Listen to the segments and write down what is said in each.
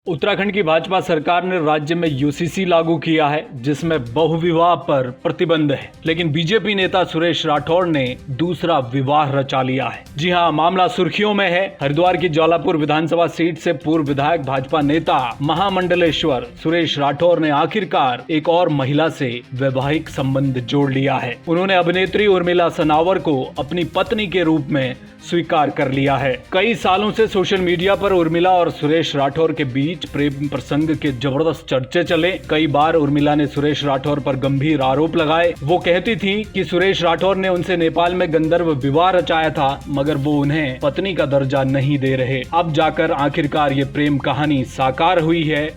उत्तराखंड की भाजपा सरकार ने राज्य में यूसीसी लागू किया है, जिसमें बहुविवाह पर प्रतिबंध है। लेकिन बीजेपी नेता सुरेश राठौर ने दूसरा विवाह रचा लिया है। जी हां, मामला सुर्खियों में है। हरिद्वार की ज्वालापुर विधानसभा सीट से पूर्व विधायक भाजपा नेता महामंडलेश्वर सुरेश राठौर ने आखिरकार एक और महिला से वैवाहिक संबंध जोड़ लिया है। उन्होंने अभिनेत्री उर्मिला सनावर को अपनी पत्नी के रूप में स्वीकार कर लिया है। कई सालों से सोशल मीडिया पर उर्मिला और सुरेश राठौर के बीच प्रेम प्रसंग के जबरदस्त चर्चे चले। कई बार उर्मिला ने सुरेश राठौर पर गंभीर आरोप लगाए। वो कहती थी कि सुरेश राठौर ने उनसे नेपाल में गंधर्व विवाह रचाया था, मगर वो उन्हें पत्नी का दर्जा नहीं दे रहे। अब जाकर आखिरकार ये प्रेम कहानी साकार हुई है।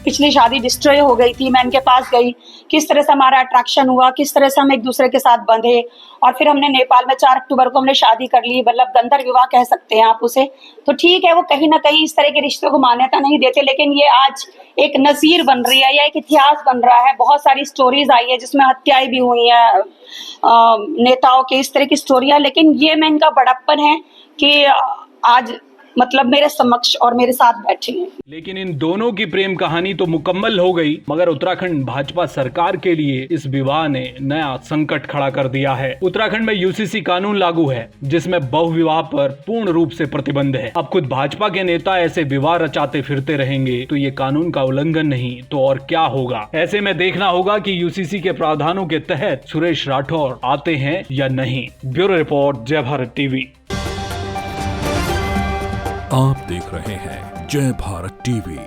पिछली शादी डिस्ट्रॉय हो गई थी, मैं इनके पास गई, किस तरह से हमारा अट्रैक्शन हुआ, किस तरह से हम एक दूसरे के साथ बंधे और फिर हमने नेपाल में 4 अक्टूबर को हमने शादी कर ली। मतलब गंधर्व विवाह कह सकते हैं आप उसे। तो ठीक है, वो कहीं ना कहीं इस तरह के रिश्तों को मान्यता नहीं देते, लेकिन ये आज एक नज़ीर बन रही है या एक इतिहास बन रहा है। बहुत सारी स्टोरीज आई है जिसमें हत्याएं भी हुई हैं नेताओं के, इस तरह की स्टोरियां। लेकिन ये मैं इनका बड़प्पन है कि आज मतलब मेरे समक्ष और मेरे साथ बैठे हैं। लेकिन इन दोनों की प्रेम कहानी तो मुकम्मल हो गई, मगर उत्तराखंड भाजपा सरकार के लिए इस विवाह ने नया संकट खड़ा कर दिया है। उत्तराखंड में यूसीसी कानून लागू है, जिसमें बहुविवाह पर पूर्ण रूप से प्रतिबंध है। अब खुद भाजपा के नेता ऐसे विवाह रचाते फिरते रहेंगे तो ये कानून का उल्लंघन नहीं तो और क्या होगा। ऐसे में देखना होगा कि यूसीसी के प्रावधानों के तहत सुरेश राठौर आते हैं या नहीं। ब्यूरो रिपोर्ट, जय भारत टीवी। आप देख रहे हैं जय भारत टीवी।